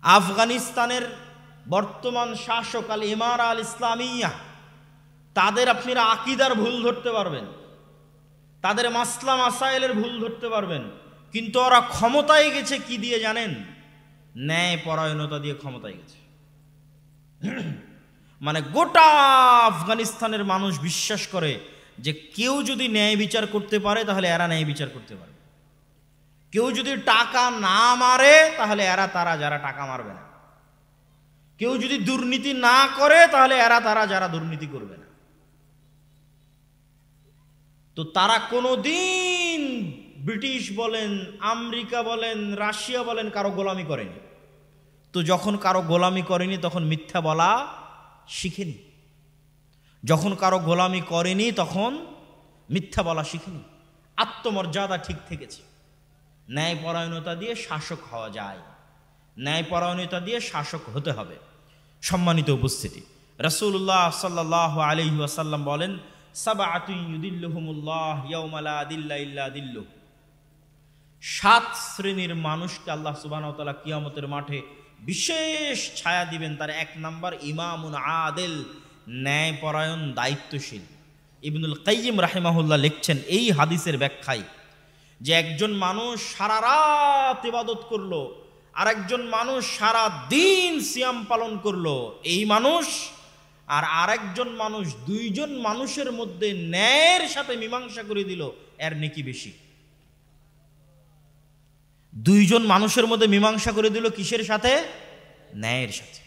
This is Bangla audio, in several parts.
আফগানিস্তানের বর্তমান শাসক আল ইমারা আল ইসলামিয়া, তাদের আপনারা আকীদার ভুল ধরতে পারবেন, তাদের মাসলা মাসাইলের ভুল ধরতে পারবেন, কিন্তু ওরা ক্ষমতায় গেছে কি দিয়ে জানেন? ন্যায় পরায়ণতা দিয়ে ক্ষমতায় গেছে। মানে গোটা আফগানিস্তানের মানুষ বিশ্বাস করে যে কেউ যদি ন্যায় বিচার করতে পারে তাহলে এরা ন্যায় বিচার করতে পারবে, কেউ যদি টাকা না মারে তাহলে এরা তারা যারা টাকা মারবে না, কেউ যদি দুর্নীতি না করে তাহলে এরা তারা যারা দুর্নীতি করবে না। তো তারা কোনোদিন ব্রিটিশ বলেন, আমেরিকা বলেন, রাশিয়া বলেন কারো গোলামি করেনি। তো যখন কারো গোলামি করেনি তখন মিথ্যা বলা শিখেনি, যখন কারো গোলামি করেনি তখন মিথ্যা বলা শিখেনি, আত্মমর্যাদা ঠিক থেকেছে। ন্যায়পরায়ণতা দিয়ে শাসক হওয়া যায়, ন্যায়পরায়ণতা দিয়ে শাসক হতে হবে। সম্মানিত উপস্থিতি, রাসূলুল্লাহ সাল্লাল্লাহু আলাইহি ওয়াসাল্লাম বলেন, সাবআতুন ইউদিল্লুহুমুল্লাহ ইয়াওমা লা দিল্লা ইল্লা দিল্লুহ। 7 শ্রেণীর মানুষকে আল্লাহ সুবহানাহু ওয়া তাআলা কিয়ামতের মাঠে বিশেষ ছায়া দিবেন। তার 1 নাম্বার ইমামুন আদিল, ন্যায়পরায়ণ দায়িত্বশীল। ইবনুল কাইয়িম রাহিমাহুল্লাহ লিখছেন এই হাদিসের ব্যাখ্যায় যে একজন মানুষ সারা রাত ইবাদত করলো আর একজন মানুষ সারা দিন সিয়াম পালন করলো, এই মানুষ আর আরেকজন মানুষ, 2 জন মানুষের মধ্যে ন্যায়ের সাথে মীমাংসা করে দিল, এর নেকি বেশি। 2 জন মানুষের মধ্যে মীমাংসা করে দিল কিসের সাথে? ন্যায়ের সাথে।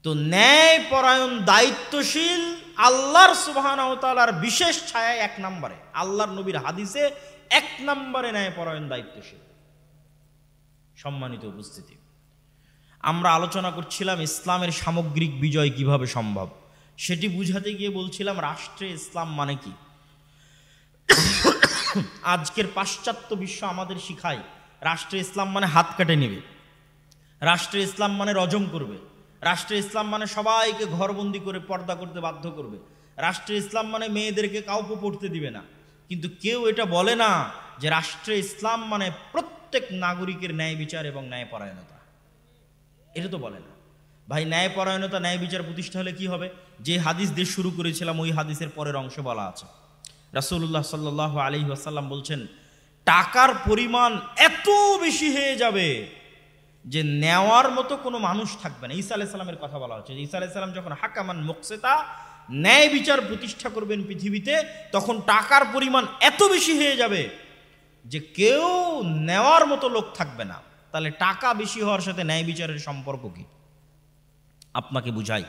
তো ন্যায়পরায়ণ দায়িত্বশীল আল্লাহর সুবহানাহু ওয়া তাআলার বিশেষ ছায়া 1 নম্বরে, আল্লাহর নবীর হাদিসে 1 নম্বরে ন্যায়পরায়ণ দায়িত্বশীল। সম্মানিত উপস্থিতি, আমরা আলোচনা করছিলাম ইসলামের সামগ্রিক বিজয় কিভাবে সম্ভব, সেটি বুঝাতে গিয়ে বলছিলাম রাষ্ট্রে ইসলাম মানে কি। আজকের পাশ্চাত্য বিশ্ব আমাদের শিখায় রাষ্ট্রে ইসলাম মানে হাত কাটে নেবে, রাষ্ট্রে ইসলাম মানে রজম করবে, রাষ্ট্রে ইসলাম মানে সবাইকে ঘরবন্দি করে পর্দা করতে বাধ্য করবে, রাষ্ট্রে ইসলাম মানে মেয়েদেরকে কাউকে পড়তে দিবে না। কিন্তু কেউ এটা বলে না যে রাষ্ট্রে ইসলাম মানে প্রত্যেক নাগরিকের ন্যায় বিচার এবং ন্যায়পরায়ণতা। এটা তো বলে না ভাই। ন্যায়পরায়ণতা, ন্যায় বিচার প্রতিষ্ঠা হলে কি হবে? যে হাদিস দিয়ে শুরু করেছিলাম ওই হাদিসের পরের অংশে বলা আছে, রাসূলুল্লাহ সাল্লাল্লাহু আলাইহি ওয়াসাল্লাম বলছেন, টাকার পরিমাণ এত বেশি হয়ে যাবে যে নেওয়ার মতো কোনো মানুষ থাকবে না। ঈসা আলাইহিস সালামের কথা বলা হচ্ছে, ঈসা আলাইহিস সালাম যখন হাকামান মুকসিতা, ন্যায় বিচার প্রতিষ্ঠা করবেন পৃথিবীতে, তখন টাকার পরিমাণ এত বেশি হয়ে যাবে যে কেউ নেওয়ার মতো লোক থাকবে না। তাহলে টাকা বেশি হওয়ার সাথে ন্যায় বিচারের সম্পর্ক কি? আপনাকে বুঝাই,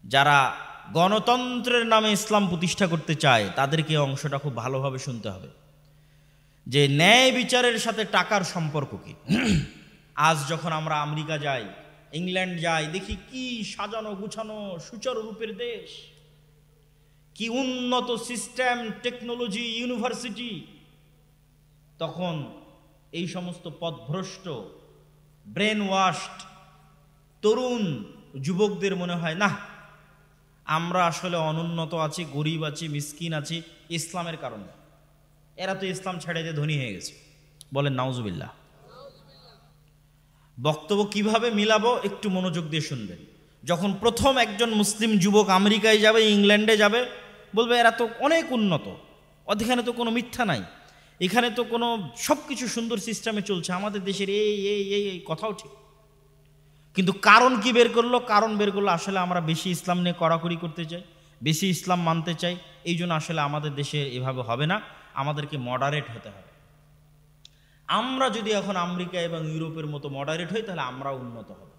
যারা গণতন্ত্রের নামে ইসলাম প্রতিষ্ঠা করতে চায় তাদেরকে অংশটা খুব ভালোভাবে শুনতে হবে যে ন্যায় বিচারের সাথে টাকার সম্পর্ক কি। আজ যখন আমরা আমেরিকা যাই, ইংল্যান্ড যাই, দেখি কি সাজানো গুছানো সুচারু রূপের দেশ, কি উন্নত সিস্টেম, টেকনোলজি, ইউনিভার্সিটি। তখন এই সমস্ত পথভ্রষ্ট, ব্রেন ওয়াশড তরুণ যুবকদের মনে হয় না, আমরা আসলে অনুন্নত আছি, গরিব আছি, মিসকিন আছি ইসলামের কারণে। এরা তো ইসলাম ছেড়ে দিয়ে ধনী হয়ে গেছে। বলেন নাউজুবিল্লাহ। বক্তব্য কিভাবে মিলাবো একটু মনোযোগ দিয়ে শুনবেন। যখন প্রথম একজন মুসলিম যুবক আমেরিকায় যাবে, ইংল্যান্ডে যাবে, বলবে এরা তো অনেক উন্নত, এখানে তো কোনো মিথ্যা নাই, এখানে তো কোনো সব কিছু সুন্দর সিস্টেমে চলছে, আমাদের দেশের এই এই এই এই কথাও ঠিক। কিন্তু কারণ কি বের করলো? কারণ বের করলো আসলে আমরা বেশি ইসলাম নিয়ে কড়াকড়ি করতে চাই, বেশি ইসলাম মানতে চাই, এই জন্য আসলে আমাদের দেশে এভাবে হবে না, আমাদেরকে মডারেট হতে হবে। আমরা যদি এখন আমেরিকা এবং ইউরোপের মতো মডারেট হই তাহলে আমরা উন্নত হব।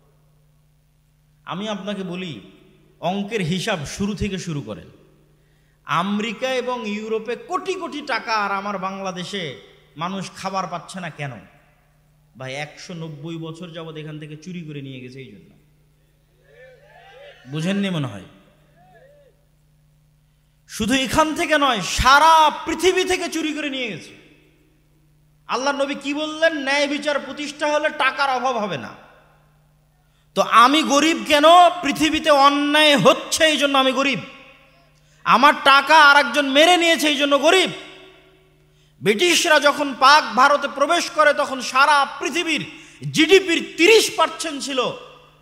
আমি আপনাকে বলি, অঙ্কের হিসাব শুরু থেকে শুরু করেন। আমেরিকা এবং ইউরোপে কোটি কোটি টাকা, আর আমার বাংলাদেশে মানুষ খাবার পাচ্ছে না কেন? ভাই 190 বছর যাবৎ এখান থেকে চুরি করে নিয়ে গেছে, এই জন্য। বুঝেননি মনে হয়? শুধু এখান থেকে নয়, সারা পৃথিবী থেকে চুরি করে নিয়ে গেছে। আল্লাহর নবী কি বললেন? ন্যায় বিচার প্রতিষ্ঠা হলে টাকার অভাব হবে না। তো আমি গরিব কেন? পৃথিবীতে অন্যায় হচ্ছে এই জন্য আমি গরিব। আমার টাকা আর একজন মেরে নিয়েছে এই জন্য গরিব। ব্রিটিশরা যখন পাক ভারতে প্রবেশ করে তখন সারা পৃথিবীর জিডিপির 30% ছিল,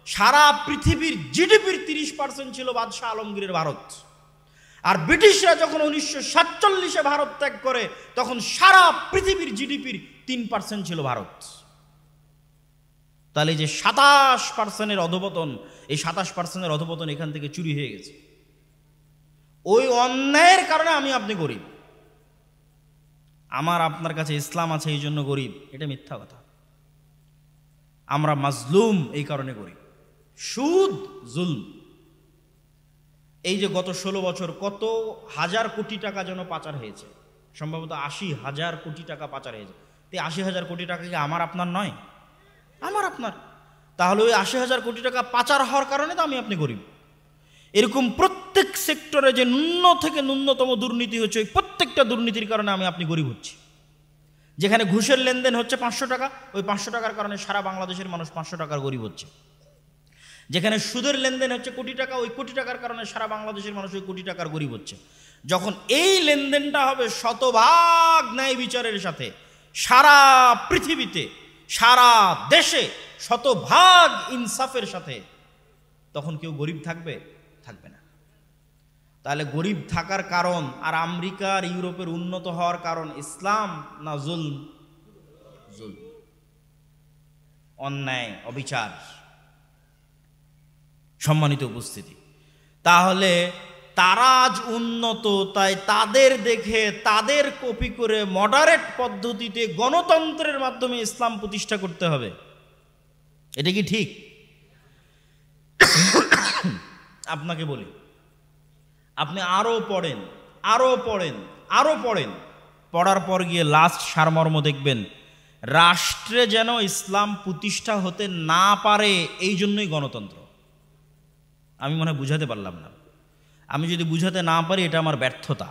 সারা পৃথিবীর জিডিপির 30% ছিল বাদশাহ আলমগীরের ভারত। আর ব্রিটিশরা যখন 1947-এ ভারত ত্যাগ করে তখন সারা পৃথিবীর জিডিপির 3% ছিল ভারত। তাহলে যে 27%-এর অধঃপতন, এই 27%-এর অধঃপতন এখান থেকে চুরি হয়ে গেছে। ওই অন্যায়ের কারণে আমি আপনি গরিব। আমার আপনার কাছে ইসলাম আছে এই জন্য গরিব, এটা মিথ্যা কথা। আমরা মাজলুম এই কারণে গরিব। সুদ, জুলম। এই যে গত 16 বছর কত হাজার কোটি টাকা যেন পাচার হয়েছে, সম্ভবত 80,000 কোটি টাকা পাচার হয়েছে। তো 80,000 কোটি টাকা কি আমার আপনার নয়? আমার আপনার। তাহলে ওই 80,000 কোটি টাকা পাচার হওয়ার কারণে তো আমি আপনি গরিব। এরকম প্রত্যেক সেক্টরে যে ন্যূন থেকে ন্যূনতম দুর্নীতি হচ্ছে, ওই প্রত্যেকটা দুর্নীতির কারণে আমি আপনি গরিব হচ্ছি। যেখানে ঘুষের লেনদেন হচ্ছে 500 টাকা, ওই 500 টাকার কারণে সারা বাংলাদেশের মানুষ 500 টাকার গরিব হচ্ছে। যেখানে সুদের লেনদেন হচ্ছে কোটি টাকা, ওই কোটি টাকার কারণে সারা বাংলাদেশের মানুষ ওই কোটি টাকার গরিব হচ্ছে। যখন এই লেনদেনটা হবে শতভাগ ন্যায় বিচারের সাথে, সারা পৃথিবীতে সারা দেশে শতভাগ ইনসাফের সাথে, তখন কেউ গরিব থাকবে? থাকবে না। তাহলে গরিব থাকার কারণ আর আমেরিকার ইউরোপের উন্নত হওয়ার কারণ ইসলাম না জুলম? জুলম, অন্যায়, অবিচার। সম্মানিত উপস্থিতি, তাহলে তারা আজ উন্নত, তাই তাদের দেখে তাদের কপি করে মডারেট পদ্ধতিতে গণতন্ত্রের মাধ্যমে ইসলাম প্রতিষ্ঠা করতে হবে। এটা কি ঠিক? আপনাকে বলি, আপনি আরো পড়েন, আরো পড়েন, আরো পড়েন, পড়ার পর গিয়ে লাস্ট সারমর্ম দেখবেন, রাষ্ট্রে যেন ইসলাম প্রতিষ্ঠা হতে না পারে এই জন্যই গণতন্ত্র। আমি মনে হয় বুঝাতে পারলাম না। আমি যদি বুঝাতে না পারি এটা আমার ব্যর্থতা।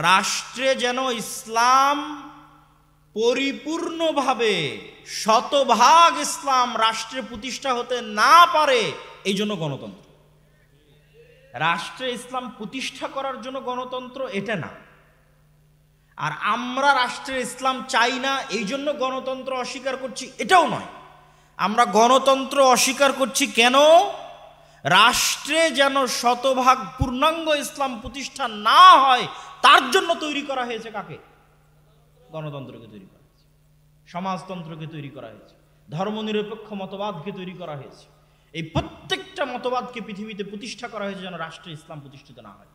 রাষ্ট্রে যেন ইসলাম পরিপূর্ণভাবে শতভাগ ইসলাম রাষ্ট্রে প্রতিষ্ঠা হতে না পারে এই জন্য গণতন্ত্র। রাষ্ট্রে ইসলাম প্রতিষ্ঠা করার জন্য গণতন্ত্র এটা না। আর আমরা রাষ্ট্রে ইসলাম চাই না এই জন্য গণতন্ত্র অস্বীকার করছি এটাও নয়। আমরা গণতন্ত্র অস্বীকার করছি কেন? রাষ্ট্রে যেন শতভাগ পূর্ণাঙ্গ ইসলাম প্রতিষ্ঠা না হয় তার জন্য তৈরি করা হয়েছে কাকে? গণতন্ত্রকে তৈরি করা হয়েছে, সমাজতন্ত্রকে তৈরি করা হয়েছে, ধর্মনিরপেক্ষ মতবাদকে তৈরি করা হয়েছে। এই প্রত্যেকটা মতবাদকে পৃথিবীতে প্রতিষ্ঠা করা হয়েছে যেন রাষ্ট্রে ইসলাম প্রতিষ্ঠিত না হয়।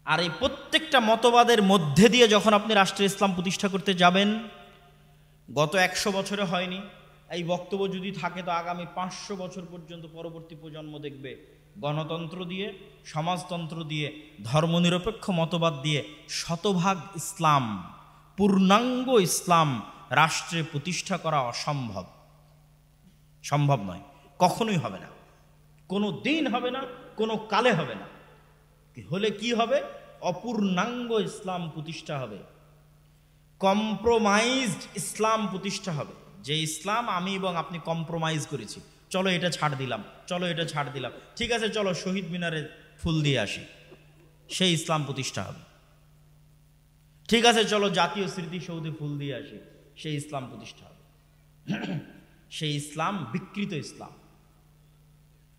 আর এই প্রত্যেকটা মতবাদের মধ্যে দিয়ে যখন আপনি রাষ্ট্রে ইসলাম প্রতিষ্ঠা করতে যাবেন, গত 100 বছরে হয়নি, এই বক্তব্য যদি থাকে তো আগামী 500 বছর পর্যন্ত পরবর্তী প্রজন্ম দেখবে গণতন্ত্র দিয়ে, সমাজতন্ত্র দিয়ে, ধর্মনিরপেক্ষ মতবাদ দিয়ে শতভাগ ইসলাম, পূর্ণাঙ্গ ইসলাম রাষ্ট্রে প্রতিষ্ঠা করা অসম্ভব, সম্ভব নয়, কখনোই হবে না, কোনো দিন হবে না, কোনো কালে হবে না। হলে কি হবে? অপূর্ণাঙ্গ ইসলাম প্রতিষ্ঠা হবে, কম্প্রোমাইজড ইসলাম প্রতিষ্ঠা হবে। যে ইসলাম আমি এবং আপনি কম্প্রোমাইজ করেছি, চলো এটা ছাড় দিলাম, চলো এটা ছাড় দিলাম, ঠিক আছে চলো শহীদ মিনারে ফুল দিয়ে আসি, সেই ইসলাম প্রতিষ্ঠা হবে। ঠিক আছে চলো জাতীয় স্মৃতিসৌধে ফুল দিয়ে আসি, সেই ইসলাম প্রতিষ্ঠা হবে। সেই ইসলাম বিকৃত ইসলাম।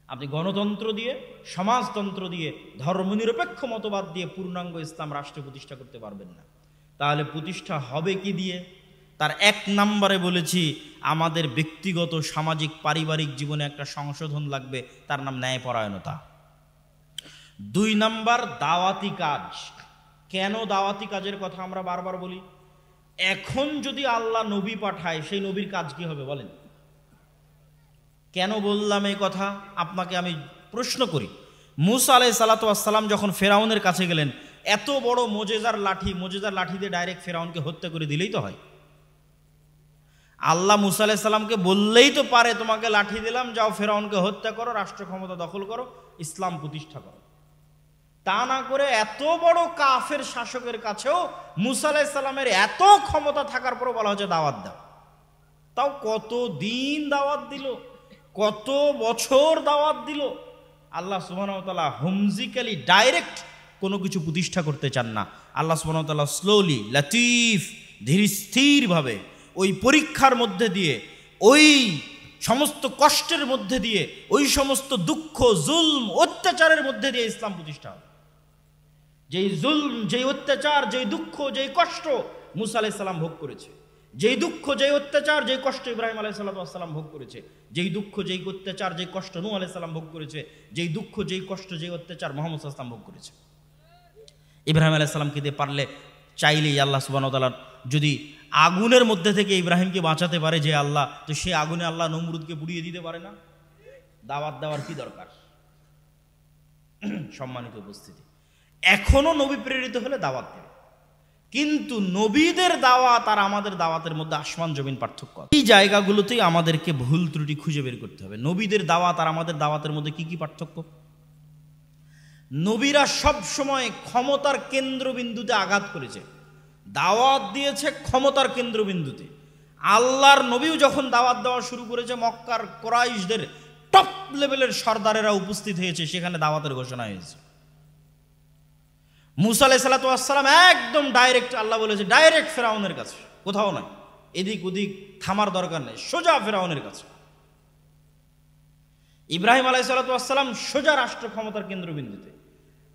আপনি গণতন্ত্র দিয়ে, সমাজতন্ত্র দিয়ে, ধর্মনিরপেক্ষ মতবাদ দিয়ে পূর্ণাঙ্গ ইসলাম রাষ্ট্র প্রতিষ্ঠা করতে পারবেন না। তাহলে প্রতিষ্ঠা হবে কি দিয়ে? তার 1 নম্বরে বলেছি আমাদের ব্যক্তিগত, সামাজিক, পারিবারিক জীবনে একটা সংশোধন লাগবে, তার নাম ন্যায়পরায়ণতা। 2 নম্বর দাওয়াতি কাজ। কেন দাওয়াতি কাজের কথা আমরা বারবার বলি? এখন যদি আল্লাহ নবী পাঠায় সেই নবীর কাজ কি হবে বলেন? কেন বললাম এই কথা আপনাকে আমি প্রশ্ন করি। মুসা আলাইহিস সালাতু ওয়াস সালাম যখন ফেরাউনের কাছে গেলেন, এত বড় মোজেজার লাঠি দিয়ে ডাইরেক্ট ফেরাউনকে হত্যা করে দিলেই তো হয়। আল্লাহ মুসা আলাইহিস সালামকে বললেই তো পারে তোমাকে লাঠি দিলাম, যাও ফেরাউনকে হত্যা করো, রাষ্ট্র ক্ষমতা দখল করো, ইসলাম প্রতিষ্ঠা করো। তা না করে এত বড় কাফের শাসকের কাছেও মুসা আলাইহিস সালামের এত ক্ষমতা থাকার পরও বলা হচ্ছে দাওয়াত দাও। তাও কত দিন দাওয়াত দিল, কত বছর দাওয়াত দিল। আল্লাহ সুবহানাহু ওয়া তাআলা হুমজিক্যালি ডাইরেক্ট কোনো কিছু প্রতিষ্ঠা করতে চান না, আল্লাহ সুবহানাহু ওয়া তাআলা স্লোলি, লাতিফ, ধীর স্থিরভাবে ওই পরীক্ষার মধ্যে দিয়ে, ওই সমস্ত কষ্টের মধ্যে দিয়ে, ওই সমস্ত দুঃখ, জুলম, অত্যাচারের মধ্যে দিয়ে ইসলাম প্রতিষ্ঠা হবে। যেই জুলম, যেই অত্যাচার, যেই দুঃখ, যেই কষ্ট মুসা আলাইহিস সালাম ভোগ করেছে, যেই দুঃখ, যেই অত্যাচার, যেই কষ্ট ইব্রাহিম আলাইহিস সালাম ভোগ করেছে, যেই দুঃখ, যেই অত্যাচার, যেই কষ্ট নূহ আলাইহিস সালাম ভোগ করেছে, যেই দুঃখ, যেই কষ্ট, যেই অত্যাচার মুহাম্মদ সাল্লাল্লাহু আলাইহি ওয়াসাল্লাম ভোগ করেছে। ইব্রাহিম আলাইহিস সালামকে দিয়ে পারলে, চাইলেই আল্লাহ সুবহানাহু ওয়া তাআলা যদি আগুনের মধ্যে থেকে ইব্রাহিমকে বাঁচাতে পারে যে আল্লাহ, তো সে আগুনে আল্লাহ নমরুদকে পুড়িয়ে দিতে পারে না? দাওয়াত দেওয়ার কি দরকার? সম্মানিত উপস্থিতি, এখনো নবী প্রেরিত হলে দাওয়াত দেবে, কিন্তু নবীদের দাওয়াত আর আমাদের দাওয়াতের মধ্যে আসমান জমিন পার্থক্য। এই জায়গাগুলোতেই আমাদেরকে ভুল ত্রুটি খুঁজে বের করতে হবে। নবীদের দাওয়াত আর আমাদের দাওয়াতের মধ্যে কি কি পার্থক্য? নবীরা সব সময় ক্ষমতার কেন্দ্রবিন্দুতে আঘাত করেছে, দাওয়াত দিয়েছে ক্ষমতার কেন্দ্রবিন্দুতে। আল্লাহর নবীও যখন দাওয়াত দেওয়া শুরু করেছে, মক্কার কুরাইশদের টপ লেভেলের সর্দারেরা উপস্থিত হয়েছে, সেখানে দাওয়াতের ঘোষণা হয়েছে। মুসা আলাইহিস সালাতু ওয়াস সালাম একদম ডাইরেক্ট, আল্লাহ বলেছে ডাইরেক্ট ফেরাউনের কাছে, কোথাও নয়, এদিক ওদিক থামার দরকার নেই, সোজা ফেরাউনের কাছে। ইব্রাহিম আলাইহিস সালাতু ওয়াস সালাম সোজা রাষ্ট্র ক্ষমতার কেন্দ্রবিন্দুতে।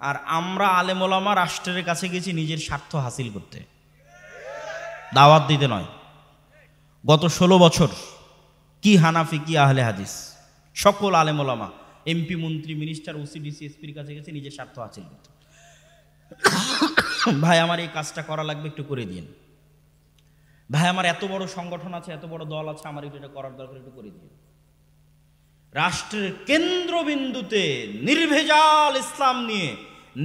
আর আমরা আলেম ওলামা রাষ্ট্রের কাছে গেছি নিজের স্বার্থ হাসিল করতে, দাওয়াত দিতে নয়। গত 16 বছর কি হানাফি, কি আহলে হাদিস, সকল আলেম ওলামা, এমপি, মন্ত্রী, মিনিস্টার, ওসি, ডিসি, এসপির কাছে গেছে নিজের স্বার্থ হাসিল করতে। ভাই আমার এই কাজটা করা লাগবে, একটু করে দিন। ভাই আমার এত বড় সংগঠন আছে, এত বড় দল আছে, আমার এটা করার দরকার, একটু করে দিন। রাষ্ট্রের কেন্দ্রবিন্দুতে নির্ভেজাল ইসলাম নিয়ে,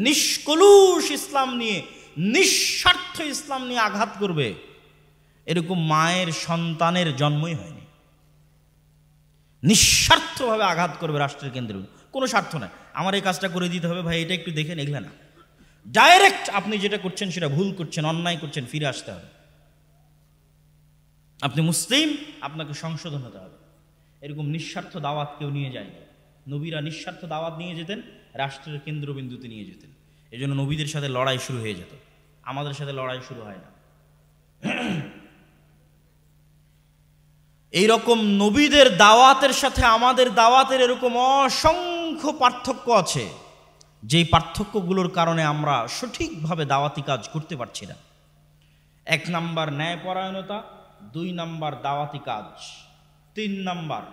নিষ্কলুষ ইসলাম নিয়ে, নিঃস্বার্থ ইসলাম নিয়ে আঘাত করবে, এরকম মায়ের সন্তানের জন্মই হয়নি। নিঃস্বার্থভাবে আঘাত করবে রাষ্ট্রের কেন্দ্রে, কোনো স্বার্থ নাই, আমার এই কাজটা করে দিতে হবে ভাই, এটা একটু দেখেন, এগুলো না। ডাইরেক্ট আপনি যেটা করছেন সেটা ভুল করছেন, অন্যায় করছেন, ফিরে আসতে হবে। আপনি মুসলিম, আপনাকে সংশোধন হতে হবে। এরকম নিঃস্বার্থ দাওয়াত কেউ নিয়ে যায়নি। নবীরা নিঃস্বার্থ দাওয়াত নিয়ে যেতেন, রাষ্ট্রের কেন্দ্রবিন্দুতে নিয়ে যেতেন। এই জন্য নবীদের সাথে লড়াই শুরু হয়ে যেত, আমাদের সাথে লড়াই শুরু হয় না। এইরকম নবীদের দাওয়াতের সাথে আমাদের দাওয়াতের এরকম অসংখ্য পার্থক্য আছে, যেই পার্থক্যগুলোর কারণে আমরা সঠিকভাবে দাওয়াতি কাজ করতে পারছি না। 1 নাম্বার ন্যায়পরায়ণতা, 2 নাম্বার দাওয়াতি কাজ, 3 নাম্বার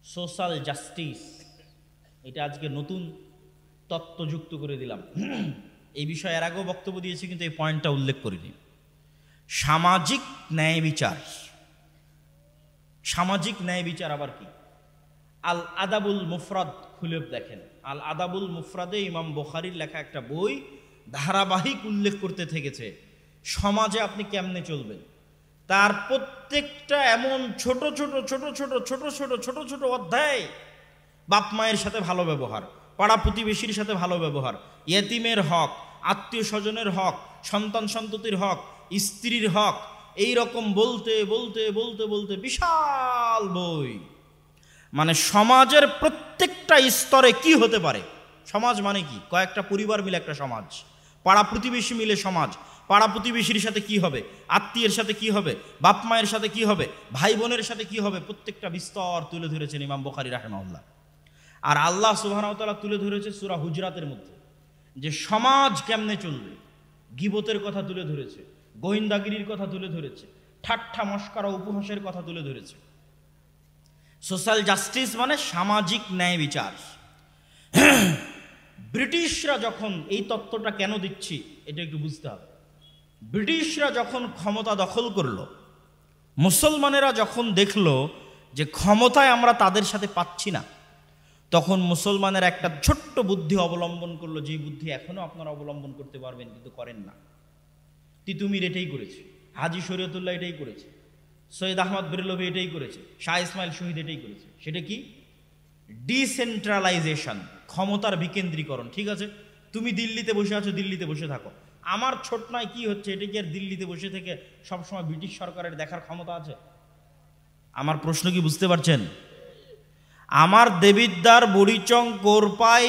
সোশ্যাল জাস্টিস। এটা আজকে নতুন তত্ত্ব যুক্ত করে দিলাম। এই বিষয়ে এর আগেও বক্তব্য দিয়েছি, কিন্তু এই পয়েন্টটা উল্লেখ করিনি। সামাজিক ন্যায় বিচার। সামাজিক ন্যায় বিচার আবার কি? আল আদাবুল মুফরাদ খুলে দেখেন, আল আদাবুল মুফরাদে ইমাম বুখারীর লেখা একটা বই, ধারাবাহিক উল্লেখ করতে থেকেছে সমাজে আপনি কেমনে চলবেন। তার প্রত্যেকটা এমন ছোট ছোট ছোট ছোট ছোট ছোট ছোট ছোট অধ্যায়। বাপ মায়ের সাথে ভালো ব্যবহার, পাড়া প্রতিবেশীর সাথে ভালো ব্যবহার, ইয়েতিমের হক, আত্মীয় স্বজনের হক, সন্তান সন্ততির হক, স্ত্রীর হক, এই রকম বলতে বলতে বলতে বলতে বিশাল বই। মানে সমাজের প্রত্যেকটা স্তরে কি হতে পারে। সমাজ মানে কি? কয়েকটা পরিবার মিলে একটা সমাজ, পাড়া প্রতিবেশী মিলে সমাজ, পাড়া প্রতিবেশীর সাথে কি হবে, আত্মীয়ের সাথে কি হবে, বাপ মায়ের সাথে কি হবে, ভাই বোনের সাথে কি হবে, প্রত্যেকটা বিস্তর তুলে ধরেছেন ইমাম বুখারী রাহিমাহুল্লাহ। আর আল্লাহ সুবহানাহু ওয়া তাআলা তুলে ধরেছে সূরা হুজরাতের মধ্যে, যে সমাজ কেমনে চলবে। গীবতের কথা তুলে ধরেছে, গোয়েন্দাগিরির কথা তুলে ধরেছে, ঠাট্টা মশকরা উপহাসের কথা তুলে ধরেছে। সোশ্যাল জাস্টিস মানে সামাজিক ন্যায় বিচার। ব্রিটিশরা যখন, এই তত্ত্বটা কেন দিচ্ছি এটা একটু বুঝতে হবে। ব্রিটিশরা যখন ক্ষমতা দখল করলো, মুসলমানেরা যখন দেখলো যে ক্ষমতায় আমরা তাদের সাথে পাচ্ছি না, তখন মুসলমানের একটা ছোট্ট বুদ্ধি অবলম্বন করলো, যে বুদ্ধি এখনো আপনারা অবলম্বন করতে পারবেন কিন্তু করেন না। তিতুমির এটাই করেছে, হাজী শরীয়তুল্লাহ এটাই করেছে, সৈয়দ আহমদ বেরলভী এটাই করেছে, শাহ ইসমাইল শহীদ এটাই করেছে। সেটা কি? ডিসেন্ট্রালাইজেশন, ক্ষমতার বিকেন্দ্রীকরণ। ঠিক আছে, তুমি দিল্লিতে বসে আছো, দিল্লিতে বসে থাকো, আমার ছোটনায় কি হচ্ছে এটা কি আর দিল্লিতে বসে থেকে সবসময় ব্রিটিশ সরকারের দেখার ক্ষমতা আছে? আমার প্রশ্ন কি বুঝতে পারছেন? আমার দেবিদ্বার, বড়িচং, কোরপাই,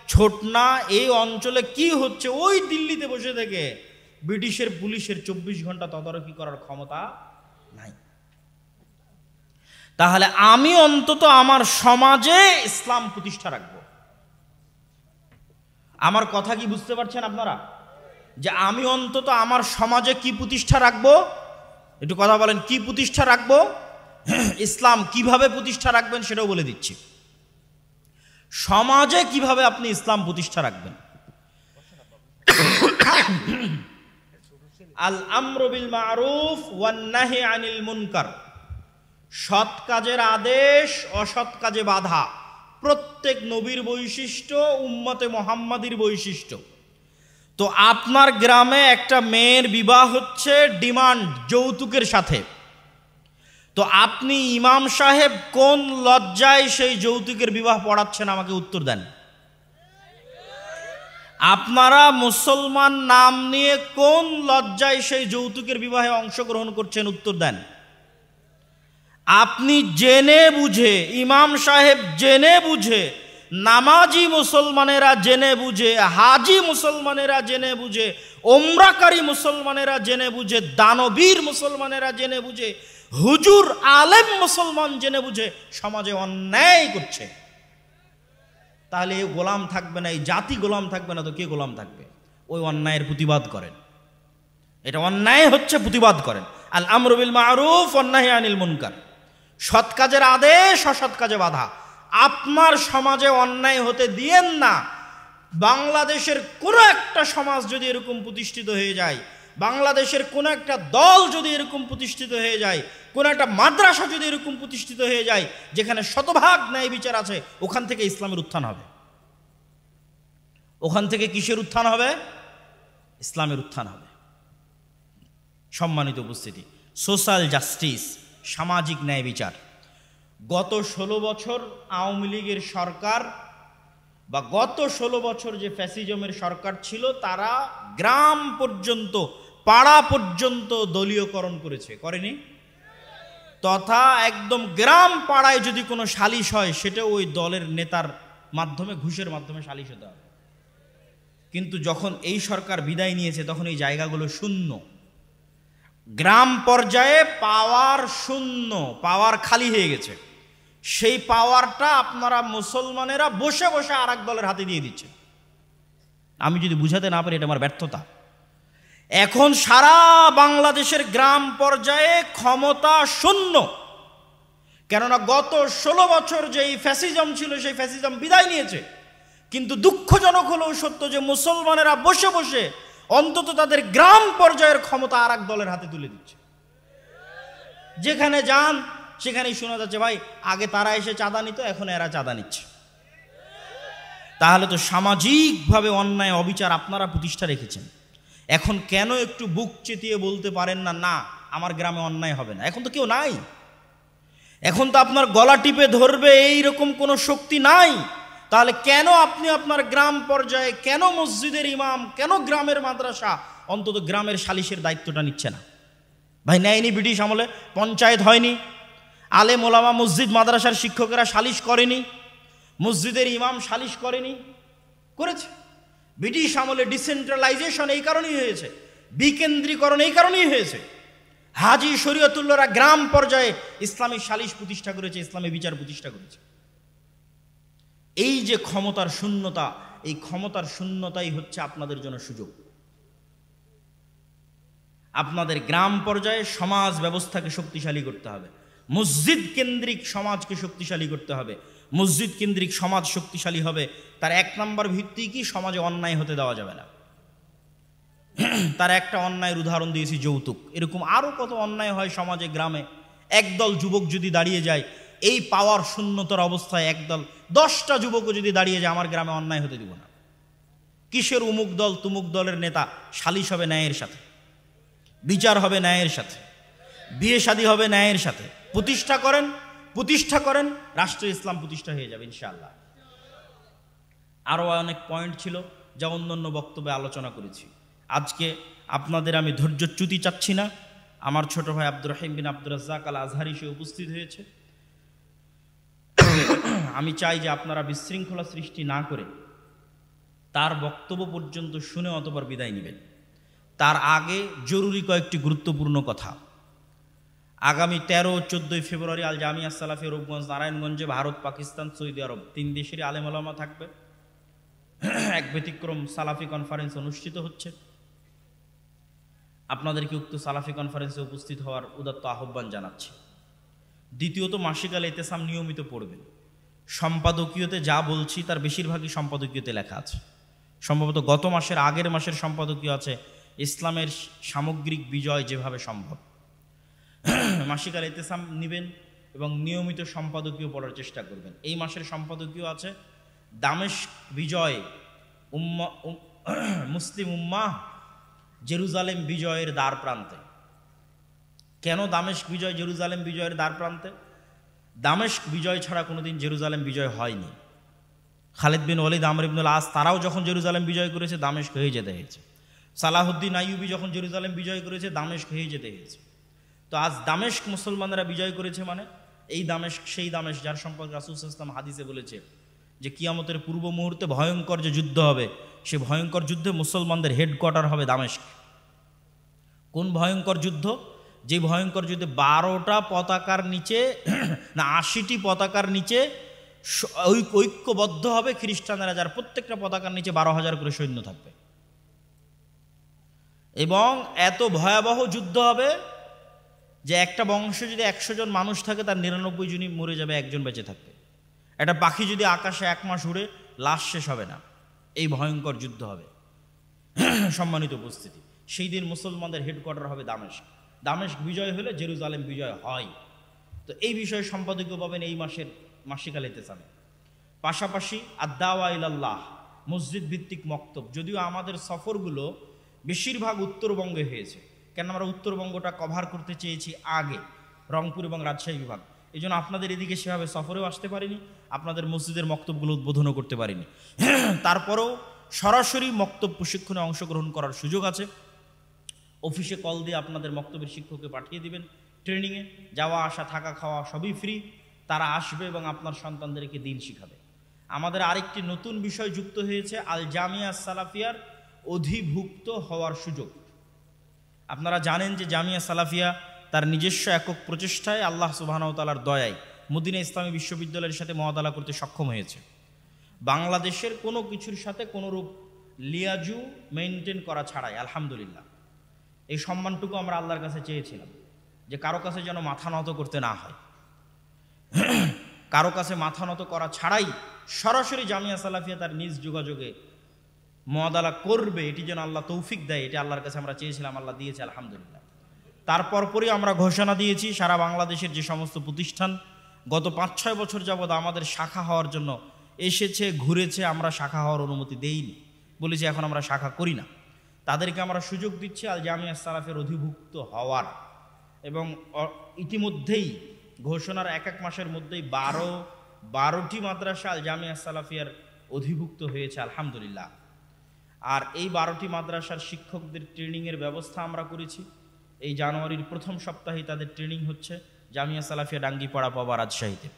ছোটনা এই অঞ্চলে কি হচ্ছে ওই দিল্লিতে বসে থেকে ব্রিটিশের পুলিশের 24 ঘন্টা তদারকি করার ক্ষমতা নাই। তাহলে আমি অন্তত আমার সমাজে ইসলাম প্রতিষ্ঠা রাখবো। আমার কথা কি বুঝতে পারছেন আপনারা? যে আমি অন্তত আমার সমাজে কি প্রতিষ্ঠা রাখবো? একটু কথা বলেন, কি প্রতিষ্ঠা রাখবো? ইসলাম কিভাবে প্রতিষ্ঠা রাখবেন সেটাও বলে দিচ্ছি। সমাজে কিভাবে আপনি ইসলাম প্রতিষ্ঠা রাখবেন। আল আমরু বিল মারুফ ওয়ান নাহি আনিল মুনকার, সৎ কাজের আদেশ, অসৎ কাজে বাধা, প্রত্যেক নবীর বৈশিষ্ট্য, উম্মতে মুহাম্মাদির বৈশিষ্ট্য। তো আপনার গ্রামে একটা মেয়ের বিবাহ হচ্ছে ডিমান্ড, যৌতুকের সাথে। তো আপনি ইমাম সাহেব কোন লজ্জায় সেই যৌতুকের বিবাহ পড়াচ্ছেন আমাকে উত্তর দেন। আপনারা মুসলমান নাম নিয়ে কোন লজ্জায় সেই যৌতুকের বিবাহে অংশগ্রহণ করছেন উত্তর দেন। আপনি জেনে বুঝে, ইমাম সাহেব জেনে বুঝে, নামাজি মুসলমানেরা জেনে বুঝে, হাজি মুসলমানেরা জেনে বুঝে, ওমরাকারী মুসলমানেরা জেনে বুঝে, দানবীর মুসলমানেরা জেনে বুঝে, হুজুর আলেম মুসলমান জেনে বুঝে সমাজে অন্যায় করছে। তাহলে এই গোলাম থাকবে না, এই জাতি গোলাম থাকবে না, তো কে গোলাম থাকবে? ওই অন্যায়ের প্রতিবাদ করেন। এটা অন্যায় হচ্ছে, প্রতিবাদ করেন। আল আমরু বিল মারুফ ওয়ান নাহি আনিল মুনকার, সৎ কাজের আদেশ, অসৎ কাজে বাধা। আপনার সমাজে অন্যায় হতে দিয়েন না। বাংলাদেশের কোনো একটা সমাজ যদি এরকম প্রতিষ্ঠিত হয়ে যায়, বাংলাদেশের কোনো একটা দল যদি এরকম প্রতিষ্ঠিত হয়ে যায়, কোনো একটা মাদ্রাসা যদি এরকম প্রতিষ্ঠিত হয়ে যায় যেখানে শতভাগ ন্যায় বিচার আছে, ওখান থেকে ইসলামের উত্থান হবে। ওখান থেকে কিসের উত্থান হবে? ইসলামের উত্থান হবে। সম্মানিত উপস্থিতি, সোশ্যাল জাস্টিস, সামাজিক ন্যায় বিচার। গত 16 বছর আওয়ামী লীগের সরকার বা গত 16 বছর যে ফ্যাসিজমের সরকার ছিল, তারা গ্রাম পর্যন্ত, পাড়া পর্যন্ত দলীয়করণ করেছে, করেনি? তথা একদম গ্রাম পাড়ায় যদি কোনো সালিশ হয় সেটা ওই দলের নেতার মাধ্যমে, ঘুষের মাধ্যমে সালিশ হতে হবে। কিন্তু যখন এই সরকার বিদায় নিয়েছে তখন এই জায়গাগুলো শূন্য। গ্রাম পর্যায়ে পাওয়ার শূন্য, পাওয়ার খালি হয়ে গেছে। সেই পাওয়ারটা আপনারা মুসলমানেরা বসে বসে আর এক দলের হাতে দিয়ে দিচ্ছে। আমি যদি বুঝাতে না পারি এটা আমার ব্যর্থতা। এখন সারা বাংলাদেশের গ্রাম পর্যায়ে ক্ষমতা শূন্য। কেননা গত 16 বছর যেই ফ্যাসিজম ছিল সেই ফ্যাসিজম বিদায় নিয়েছে। কিন্তু দুঃখজনক হলেও সত্য যে মুসলমানেরা বসে বসে অন্তত তাদের গ্রাম পর্যায়ের ক্ষমতা আর এক দলের হাতে তুলে দিচ্ছে। যেখানে যান সেখানেই শোনা যাচ্ছে, ভাই আগে তারা এসে চাঁদা নিত, এখন এরা চাঁদা নিচ্ছে। তাহলে তো সামাজিকভাবে অন্যায় অবিচার আপনারা প্রতিষ্ঠা রেখেছেন। এখন কেন একটু বুক চেতিয়ে বলতে পারেন না, না আমার গ্রামে অন্যায় হবে না? এখন তো কেউ নাই। এখন তো আপনার গলা টিপে ধরবে এইরকম কোনো শক্তি নাই। তাহলে কেন আপনি আপনার গ্রাম পর্যায়ে, কেন মসজিদের ইমাম, কেন গ্রামের মাদ্রাসা অন্তত গ্রামের সালিশের দায়িত্বটা নিচ্ছে না? ভাই নেয়নি ব্রিটিশ আমলে? পঞ্চায়েত হয়নি? আলেম ওলামা, মসজিদ মাদ্রাসার শিক্ষকেরা সালিশ করেনি? মসজিদের ইমাম সালিশ করেনি? করেছে। ব্রিটিশ আমলে ডিসেন্ট্রালাইজেশন এই কারণেই হয়েছে, বিকেন্দ্রীকরণ এই কারণেই হয়েছে। হাজি শরীয়তুল্লাহরা গ্রাম পর্যায়ে ইসলামী সালিশ প্রতিষ্ঠা করেছে, ইসলামী বিচার প্রতিষ্ঠা করেছে। এই যে ক্ষমতার শূন্যতা, এই ক্ষমতার শূন্যতাই হচ্ছে আপনাদের জন্য সুযোগ। আপনাদের গ্রাম পর্যায়ে সমাজ ব্যবস্থাকে শক্তিশালী করতে হবে, মসজিদ কেন্দ্রিক সমাজকে শক্তিশালী করতে হবে। মসজিদ কেন্দ্রিক সমাজ শক্তিশালী হবে, তার 1 নম্বর ভিত্তি কি? সমাজে অন্যায় হতে দেওয়া যাবে না। তার একটা অন্যায়ের উদাহরণ দিয়েছি, যৌতুক। এরকম আরও কত অন্যায় হয় সমাজে, গ্রামে। একদল যুবক যদি দাঁড়িয়ে যায় এই পাওয়ার শূন্যতার অবস্থায়, একদল 10টা যুবকও যদি দাঁড়িয়ে যায়, আমার গ্রামে অন্যায় হতে দিব না। কিসের উমুক দল তুমুক দলের নেতা? সালিশ হবে ন্যায়ের সাথে, বিচার হবে ন্যায়ের সাথে, বিয়ে শাদী হবে ন্যায়ের সাথে। প্রতিষ্ঠা করেন, রাষ্ট্র ইসলাম প্রতিষ্ঠা হয়ে যাবে ইনশাআল্লাহ। আরও অনেক পয়েন্ট ছিল যা অন্যান্য বক্তব্যে আলোচনা করেছি। আজকে আপনাদের আমি ধৈর্যচ্যুতি চাচ্ছি না। আমার ছোট ভাই আব্দুর রহিম বিন আব্দুর রাজ্জাক আল আজহারি সে উপস্থিত হয়েছে। আমি চাই যে আপনারা বিশৃঙ্খলা সৃষ্টি না করে তার বক্তব্য পর্যন্ত শুনে অতঃপর বিদায় নেবেন। তার আগে জরুরি কয়েকটি গুরুত্বপূর্ণ কথা। আগামী 13-14 ফেব্রুয়ারি আল জামিয়া সালাফিয়া রূপগঞ্জ নারায়ণগঞ্জে ভারত, পাকিস্তান, সৌদি আরব 3 দেশেরই আলেম ওলামা থাকবে। এক ব্যতিক্রম সালাফি কনফারেন্স অনুষ্ঠিত হচ্ছে। আপনাদেরকে উক্ত সালাফি কনফারেন্সে উপস্থিত হওয়ার উদাত্ত আহ্বান জানাচ্ছি। দ্বিতীয়ত, মাসিক আল ইতিসাম নিয়মিত পড়বেন। সম্পাদকীয়তে যা বলছি তার বেশিরভাগই সম্পাদকীয়তে লেখা আছে। সম্ভবত গত মাসের আগের মাসের সম্পাদকীয় আছে ইসলামের সামগ্রিক বিজয় যেভাবে সম্ভব। মাসিক আল ইতিসাম নেবেন এবং নিয়মিত সম্পাদকীয় পড়ার চেষ্টা করবেন। এই মাসের সম্পাদকীয় আছে দামেস্ক বিজয়, মুসলিম উম্মাহ জেরুজালেম বিজয়ের দ্বার প্রান্তে। কেন দামেস্ক বিজয় জেরুজালেম বিজয়ের দ্বার প্রান্তে? দামেস্ক বিজয় ছাড়া কোনোদিন জেরুজালেম বিজয় হয়নি। খালিদ বিন ওয়ালিদ, আমর ইবনুল আস তারাও যখন জেরুজালেম বিজয় করেছে দামেস্ক হয়ে যেতে হয়েছে। সালাহুদ্দিন আইয়ুবী যখন জেরুজালেম বিজয় করেছে দামেস্ক হয়ে যেতে হয়েছে। তো আজ দামেস্ক মুসলমানেরা বিজয় করেছে, মানে এই দামেস্ক সেই দামেস্ক যার সম্পর্কে রাসূল সাল্লাল্লাহু আলাইহি ওয়াসাল্লাম হাদিসে বলেছে যে কিয়ামতের পূর্ব মুহূর্তে ভয়ঙ্কর যে যুদ্ধ হবে, সে ভয়ঙ্কর যুদ্ধে মুসলমানদের হেডকোয়ার্টার হবে দামেস্ক। কোন ভয়ঙ্কর যুদ্ধ? যে ভয়ঙ্কর যুদ্ধে 12টা পতাকার নিচে না 80টি পতাকার নিচে ঐক্যবদ্ধ হবে খ্রিস্টানেরা, যার প্রত্যেকটা পতাকার নিচে 12,000 করে সৈন্য থাকবে। এবং এত ভয়াবহ যুদ্ধ হবে যে একটা বংশে যদি 100 জন মানুষ থাকে তার 99 জনই মরে যাবে, একজন বেঁচে থাকবে। একটা পাখি যদি আকাশে 1 মাস উড়ে লাশ শেষ হবে না। এই ভয়ঙ্কর যুদ্ধ হবে। সম্মানিত উপস্থিতি, সেই দিন মুসলমানদের হেডকোয়ার্টার হবে দামেস্ক। দামেস্ক বিজয় হলে জেরুজালেম বিজয় হয়। তো এই বিষয়ে সম্পাদকীয় পাবেন এই মাসের মাসিক আল ইতিসামে। পাশাপাশি আদ-দাওয়া ইলাল্লাহ মসজিদ ভিত্তিক মক্তব। যদিও আমাদের সফরগুলো বেশিরভাগ উত্তরবঙ্গে হয়েছে, কেন আমরা উত্তরবঙ্গটা কভার করতে চেয়েছি আগে, রংপুর এবং রাজশাহী বিভাগ। এই জন্য আপনাদের এদিকে সেভাবে সফরেও আসতে পারিনি, আপনাদের মসজিদের মক্তবগুলো উদ্বোধনও করতে পারিনি। তারপরেও সরাসরি মক্তব প্রশিক্ষণে অংশগ্রহণ করার সুযোগ আছে। অফিসে কল দিয়ে আপনাদের মক্তবের শিক্ষককে পাঠিয়ে দিবেন ট্রেনিংয়ে। যাওয়া আসা থাকা খাওয়া সবই ফ্রি। তারা আসবে এবং আপনার সন্তানদেরকে দিন শিখাবে। আমাদের আরেকটি নতুন বিষয় যুক্ত হয়েছে, আল জামিয়া সালাফিয়ার অধিভুক্ত হওয়ার সুযোগ। আপনারা জানেন যে জামিয়া সালাফিয়া তার নিজস্ব একক প্রচেষ্টায় আল্লাহ সুবহানাহু ওয়া তাআলার দয়ায় মদিনা ইসলামী বিশ্ববিদ্যালয়ের সাথে মুআদালা করতে সক্ষম হয়েছে। বাংলাদেশের কোনো কিছুর সাথে কোনোরূপ লিয়াজু মেনটেন করা ছাড়াই আলহামদুলিল্লাহ। এই সম্মানটুকু আমরা আল্লাহর কাছে চেয়েছিলাম যে কারো কাছে যেন মাথা নত করতে না হয়। কারো কাছে মাথা নত করা ছাড়াই সরাসরি জামিয়া সালাফিয়া তার নিজ যোগাযোগে মুআদালা করবে, এটি যেন আল্লাহ তৌফিক দেয়, এটি আল্লাহর কাছে আমরা চেয়েছিলাম, আল্লাহ দিয়েছে আলহামদুলিল্লাহ। তারপর পরই আমরা ঘোষণা দিয়েছি সারা বাংলাদেশের যে সমস্ত প্রতিষ্ঠান গত 5-6 বছর যাবৎ আমাদের শাখা হওয়ার জন্য এসেছে ঘুরেছে, আমরা শাখা হওয়ার অনুমতি দেইনি, বলেছি এখন আমরা শাখা করি না। তাদেরকে আমরা সুযোগ দিচ্ছি আল জামিয়া সালাফের অধিভুক্ত হওয়ার। এবং ইতিমধ্যেই ঘোষণার 1 মাসের মধ্যেই 12টি মাদ্রাসা আল জামিয়া সালাফিয়ার অধিভুক্ত হয়েছে আলহামদুলিল্লাহ। আর এই 12টি মাদ্রাসার শিক্ষকদের ট্রেনিংয়ের ব্যবস্থা আমরা করেছি। এই জানুয়ারির প্রথম সপ্তাহে তাদের ট্রেনিং হচ্ছে জামিয়া সালাফিয়া ডাঙ্গিপাড়া পাবা রাজশাহীতে।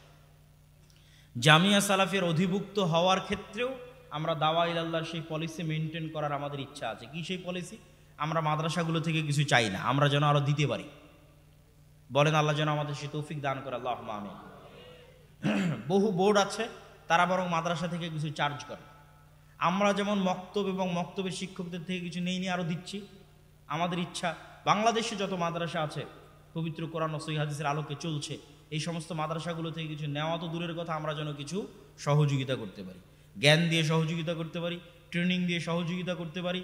জামিয়া সালাফিয়ার অধিভুক্ত হওয়ার ক্ষেত্রেও আমরা দাওয়া ইলাল্লাহর সেই পলিসি মেনটেন করার আমাদের ইচ্ছা আছে। কি সেই পলিসি? আমরা মাদ্রাসাগুলো থেকে কিছু চাই না, আমরা যেন আরো দিতে পারি। বলেন আল্লাহ যেন আমাদের সেই তৌফিক দান করে, আল্লাহুম্মা আমিন। বহু বোর্ড আছে তারা বরং মাদ্রাসা থেকে কিছু চার্জ করে। আমরা যেমন মক্তব এবং মক্তবের শিক্ষকদের থেকে কিছু নেই আরো দিচ্ছি। আমাদের ইচ্ছা বাংলাদেশে যত মাদ্রাসা আছে পবিত্র কোরআন ও সহিহ হাদিসের আলোকে চলছে, এই সমস্ত মাদ্রাসাগুলো থেকে কিছু নেওয়া তো দূরের কথা, আমরা যেন কিছু সহযোগিতা করতে পারি। জ্ঞান দিয়ে সহযোগিতা করতে পারি, ট্রেনিং দিয়ে সহযোগিতা করতে পারি,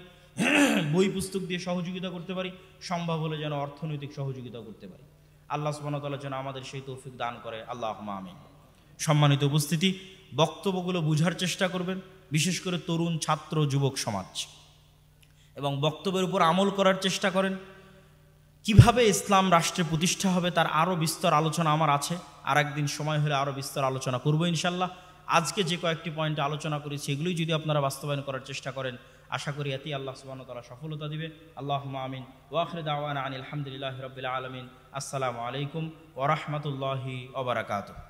বই পুস্তক দিয়ে সহযোগিতা করতে পারি, সম্ভব হলে যেন অর্থনৈতিক সহযোগিতা করতে পারি। আল্লাহ সুবহানাহু ওয়া তাআলা যেন আমাদের সেই তৌফিক দান করে, আল্লাহুম্মা আমিন। সম্মানিত উপস্থিতি, বক্তব্যগুলো বুঝার চেষ্টা করবেন, বিশেষ করে তরুণ ছাত্র যুবক সমাজ, এবং বক্তব্যের উপর আমল করার চেষ্টা করেন। কিভাবে ইসলাম রাষ্ট্রে প্রতিষ্ঠা হবে তার আরও বিস্তর আলোচনা আমার আছে, আর একদিন সময় হলে আরও বিস্তর আলোচনা করবো ইনশাল্লাহ। আজকে যে কয়েকটি পয়েন্টে আলোচনা করেছি এগুলোই যদি আপনারা বাস্তবায়ন করার চেষ্টা করেন, আশা করি এতেই আল্লাহ সুবহানাহু ওয়া তাআলা সফলতা দিবে। আল্লাহুম্মা আমিন। ওয়া আখিরু দাওয়ানা আনিল হামদুলিল্লাহি রাব্বিল আলামিন। আসসালামু আলাইকুম ওয়া রাহমাতুল্লাহি ওয়া বারাকাতুহু।